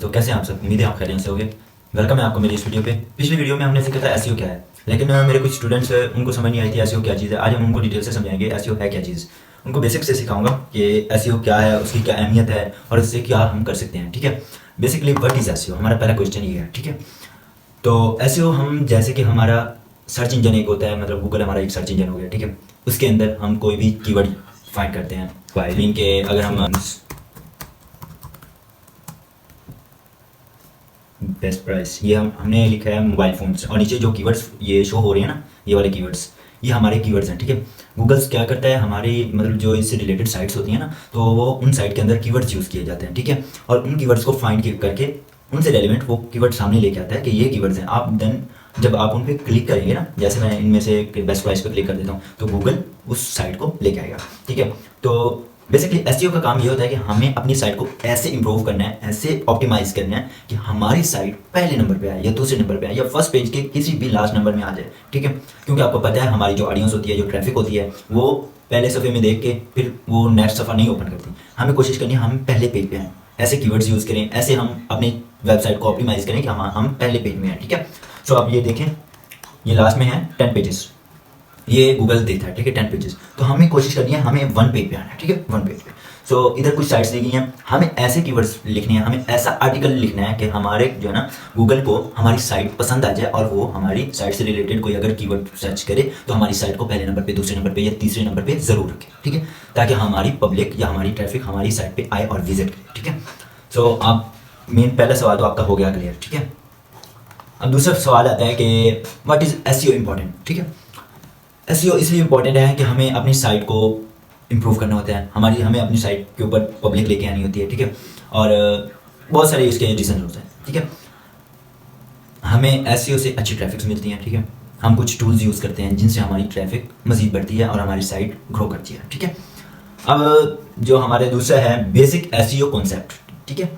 दोस्तों, कैसे हैं आप सब? उम्मीद है आप खैरियत से होंगे। वेलकम है आपको मेरी इस वीडियो पे। पिछली वीडियो में हमने सीखा था एसईओ क्या है, लेकिन मेरे कुछ स्टूडेंट्स उनको समझ नहीं आई थी एसईओ क्या चीज़ है। आज हम उनको डिटेल से समझाएंगे एसईओ है क्या चीज़। उनको बेसिक से सिखाऊंगा कि एसईओ क्या है, उसकी क्या अहमियत है और इससे क्या हम कर सकते हैं। ठीक है, बेसिकली व्हाट इज एसईओ, हमारा पहला क्वेश्चन ये है। ठीक है, तो एसईओ हम जैसे कि हमारा सर्च इंजन एक होता है, मतलब गूगल हमारा एक सर्च इंजन हो गया। ठीक है, उसके अंदर हम कोई भी कीवर्ड फाइंड करते हैं। फाइलिंग के अगर हम बेस्ट प्राइस, ये हमने लिखा है मोबाइल फ़ोन्स, और नीचे जो कीवर्ड्स ये शो हो रहे हैं ना, ये वाले कीवर्ड्स, ये हमारे कीवर्ड्स हैं। ठीक है, गूगल क्या करता है, हमारी मतलब जो इससे रिलेटेड साइट्स होती हैं ना, तो वो उन साइट के अंदर कीवर्ड्स यूज़ किए जाते हैं। ठीक है, और उन कीवर्ड्स को फाइंड करके उनसे रेलिवेंट वो कीवर्ड सामने लेके आता है कि ये कीवर्ड्स हैं। आप देन जब आप उन पर क्लिक करेंगे ना, जैसे मैं इनमें से बेस्ट प्राइस पर क्लिक कर देता हूँ, तो गूगल उस साइट को लेके आएगा। ठीक है, तो बेसिकली एसईओ का काम ये होता है कि हमें अपनी साइट को ऐसे इंप्रूव करना है, ऐसे ऑप्टिमाइज करना है कि हमारी साइट पहले नंबर पे आए या दूसरे नंबर पे आए या फर्स्ट पेज के किसी भी लास्ट नंबर में आ जाए। ठीक है, क्योंकि आपको पता है हमारी जो ऑडियंस होती है, जो ट्रैफिक होती है, वो पहले सफ़े में देख के फिर वो नेक्स्ट सफ़ा नहीं ओपन करती। हमें कोशिश करनी है हम पहले पेज पे आएँ, ऐसे कीवर्ड्स यूज़ करें, ऐसे हम अपनी वेबसाइट को ऑप्टिमाइज करें कि हम पहले पेज में आए। ठीक है, सो आप ये देखें, ये लास्ट में है 10 पेजेस, ये गूगल देता है। ठीक है, 10 पेजेस, तो हमें कोशिश करनी है हमें 1 पेज पे आना है। ठीक है, 1 पेज पे। सो इधर कुछ साइट्स दी गई हैं, हमें ऐसे कीवर्ड्स लिखने हैं, हमें ऐसा आर्टिकल लिखना है कि हमारे जो है ना गूगल को हमारी साइट पसंद आ जाए और वो हमारी साइट से रिलेटेड कोई अगर कीवर्ड सर्च करे तो हमारी साइट को पहले नंबर पे, दूसरे नंबर पे या तीसरे नंबर पे ज़रूर रखें। ठीक है, ताकि हमारी पब्लिक या हमारी ट्रैफिक हमारी साइट पर आए और विजिट करे। ठीक है, सो आप मेन पहला सवाल तो आपका हो गया क्लियर। ठीक है, अब दूसरा सवाल आता है कि व्हाट इज़ एसईओ इम्पॉर्टेंट। ठीक है, एसईओ इसलिए इम्पॉर्टेंट है कि हमें अपनी साइट को इम्प्रूव करना होता है, हमें अपनी साइट के ऊपर पब्लिक लेके आनी होती है। ठीक है, और बहुत सारे इसके रीज़न होते हैं। ठीक है, हमें एसईओ से अच्छी ट्रैफिक्स मिलती हैं। ठीक है, हम कुछ टूल्स यूज़ करते हैं जिनसे हमारी ट्रैफिक मज़ीद बढ़ती है और हमारी साइट ग्रो करती है। ठीक है, अब जो हमारे दूसरा है बेसिक एसईओ कॉन्सेप्ट। ठीक है,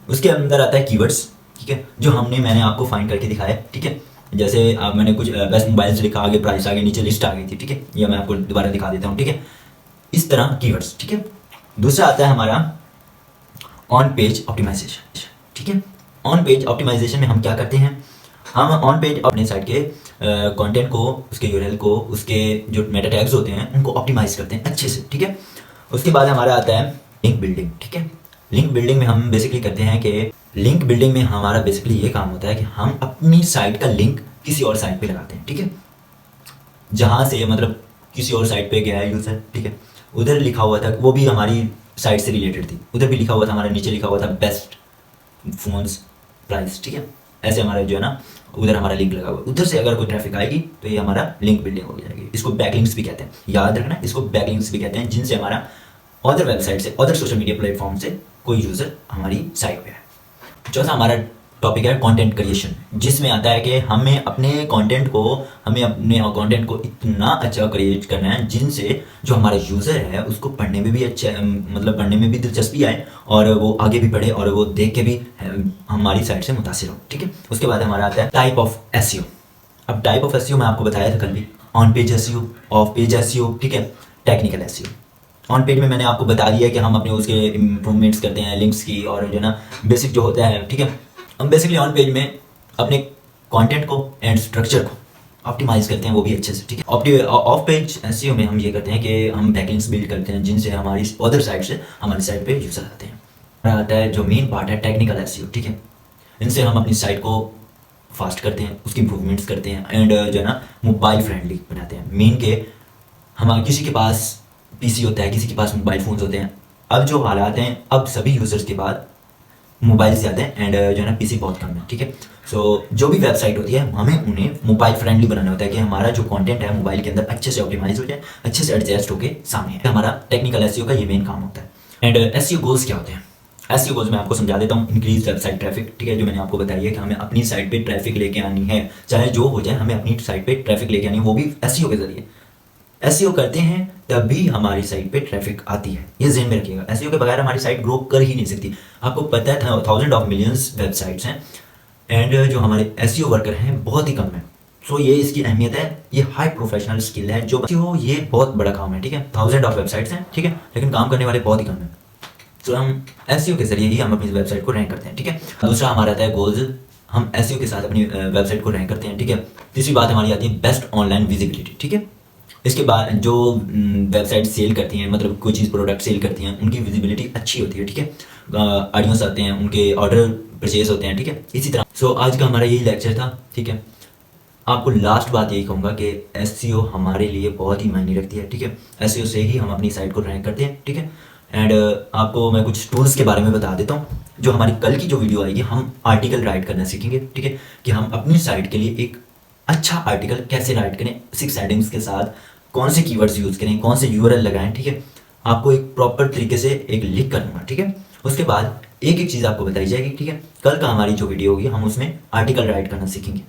उसके अंदर आता है कीवर्ड्स। ठीक है, जो मैंने आपको फाइंड करके दिखाया। ठीक है, जैसे मैंने कुछ बेस्ट मोबाइल्स लिखा, आगे प्राइस आगे, नीचे लिस्ट आ गई थी। ठीक है, ये मैं आपको दोबारा दिखा देता हूँ। ठीक है, इस तरह कीवर्ड्स। ठीक है, दूसरा आता है हमारा ऑन पेज ऑप्टिमाइजेशन। ठीक है, ऑन पेज ऑप्टिमाइजेशन में हम क्या करते हैं, हम ऑन पेज अपने साइट के कंटेंट को, उसके यूआरएल को, उसके जो मेटा टैग्स होते हैं उनको ऑप्टिमाइज करते हैं अच्छे से। ठीक है, उसके बाद हमारा आता है लिंक बिल्डिंग। ठीक है, लिंक बिल्डिंग में हम बेसिकली करते हैं कि लिंक बिल्डिंग में हमारा बेसिकली ये काम होता है कि हम अपनी साइट का लिंक किसी और साइट पे लगाते हैं। ठीक है, जहाँ से मतलब किसी और साइट पे गया है यूज़र। ठीक है, उधर लिखा हुआ था, वो भी हमारी साइट से रिलेटेड थी, उधर भी लिखा हुआ था, हमारे नीचे लिखा हुआ था बेस्ट फोन्स प्राइस। ठीक है, ऐसे हमारा जो है ना उधर हमारा लिंक लगा हुआ, उधर से अगर कोई ट्रैफिक आएगी तो ये हमारा लिंक बिल्डिंग हो जाएगी। इसको बैकलिंक्स भी कहते हैं, याद रखना, इसको बैकलिंक्स भी कहते हैं, जिनसे हमारा अदर वेबसाइट से, अदर सोशल मीडिया प्लेटफॉर्म से कोई यूज़र हमारी साइट पे है। चौथा हमारा टॉपिक है कंटेंट क्रिएशन, जिसमें आता है कि हमें अपने कंटेंट को इतना अच्छा क्रिएट करना है जिनसे जो हमारा यूज़र है उसको पढ़ने में भी अच्छा, मतलब पढ़ने में भी दिलचस्पी आए और वो आगे भी पढ़े और वो देख के भी हमारी साइट से मुतासिर हो। ठीक है, उसके बाद हमारा आता है टाइप ऑफ एसईओ। अब टाइप ऑफ एसईओ मैं आपको बताया था कल भी, on page SEO, of page SEO, ठीक है, टेक्निकल एसईओ। ऑन पेज में मैंने आपको बता दिया कि हम अपने उसके इम्प्रूवमेंट्स करते हैं, लिंक्स की और जो ना बेसिक जो होता है। ठीक है, हम बेसिकली ऑन पेज में अपने कंटेंट को एंड स्ट्रक्चर को ऑप्टिमाइज करते हैं, वो भी अच्छे से। ठीक है, ऑफ पेज एसईओ में हम ये करते हैं कि हम बैकलिंक्स बिल्ड करते हैं जिनसे हमारी अदर साइट से हमारी साइट पे यूज़र आते हैं। और आता है जो मेन पार्ट है टेक्निकल एसईओ। ठीक है, इनसे हम अपनी साइट को फास्ट करते हैं, उसकी इम्प्रूवमेंट्स करते हैं एंड जो है ना मोबाइल फ्रेंडली बनाते हैं। मेन के हमारे किसी के पास पीसी होता है, किसी के पास मोबाइल फ़ोन्स होते हैं। अब जो हालात हैं, अब सभी यूज़र्स के बाद मोबाइल ज़्यादा है एंड जो है ना पीसी बहुत कम है। ठीक है, सो जो भी वेबसाइट होती है हमें उन्हें मोबाइल फ्रेंडली बनाना होता है कि हमारा जो कंटेंट है मोबाइल के अंदर अच्छे से ऑप्टिमाइज हो जाए, अच्छे से एडजस्ट होकर सामने है। हमारा टेक्निकल एसईओ का ये मेन काम होता है। एंड एसईओ गोल्स क्या होते हैं, एसईओ गोल्स मैं आपको समझा देता हूँ। Increase website traffic. ठीक है, जो मैंने आपको बताई है कि हमें अपनी साइट पर ट्रैफिक लेके आनी है, चाहे जो हो जाए, हमें अपनी साइट पर ट्रैफिक लेके आनी है, वो भी एसईओ के जरिए। एसईओ करते हैं तभी हमारी साइट पे ट्रैफिक आती है, ये ज़हन में रखिएगा। एसईओ के बगैर हमारी साइट ग्रो कर ही नहीं सकती। आपको पता है 1000 ऑफ मिलियंस वेबसाइट्स हैं एंड जो हमारे एसईओ वर्कर हैं बहुत ही कम है। सो ये इसकी अहमियत है, ये हाई प्रोफेशनल स्किल है जो एसईओ, ये बहुत बड़ा काम है। ठीक है, 1000 ऑफ वेबसाइट्स हैं, ठीक है, लेकिन काम करने वाले बहुत ही कम हैं। तो हम एसईओ के जरिए ही हम अपनी वेबसाइट को रैंक करते हैं, ठीक है। दूसरा हमारा आता है गोल्स, हम एसईओ के साथ अपनी वेबसाइट को रैंक करते हैं, ठीक है। तीसरी बात हमारी आती है बेस्ट ऑनलाइन विजिबिलिटी, ठीक है। इसके बाद जो वेबसाइट सेल करती हैं, मतलब कोई चीज़ प्रोडक्ट सेल करती हैं, उनकी विजिबिलिटी अच्छी होती है, ठीक है। ऑडियंस आते हैं, उनके ऑर्डर परचेज होते हैं, ठीक है। इसी तरह आज का हमारा यही लेक्चर था, ठीक है। आपको लास्ट बात यही कहूँगा कि एसईओ हमारे लिए बहुत ही मायने रखती है, ठीक है। एसईओ से ही हम अपनी साइट को रैंक करते हैं, ठीक है। एंड आपको मैं कुछ टूल्स के बारे में बता देता हूँ। जो हमारी कल की जो वीडियो आएगी, हम आर्टिकल राइट करना सीखेंगे, ठीक है, कि हम अपनी साइट के लिए एक अच्छा आर्टिकल कैसे राइट करें, 6 हेडिंग्स के साथ कौन से कीवर्ड्स यूज़ करें, कौन से यूआरएल लगाएं, ठीक है। आपको एक प्रॉपर तरीके से एक लिंक कर दूंगा, ठीक है। उसके बाद एक एक चीज़ आपको बताई जाएगी, ठीक है। कल का हमारी जो वीडियो होगी, हम उसमें आर्टिकल राइट करना सीखेंगे।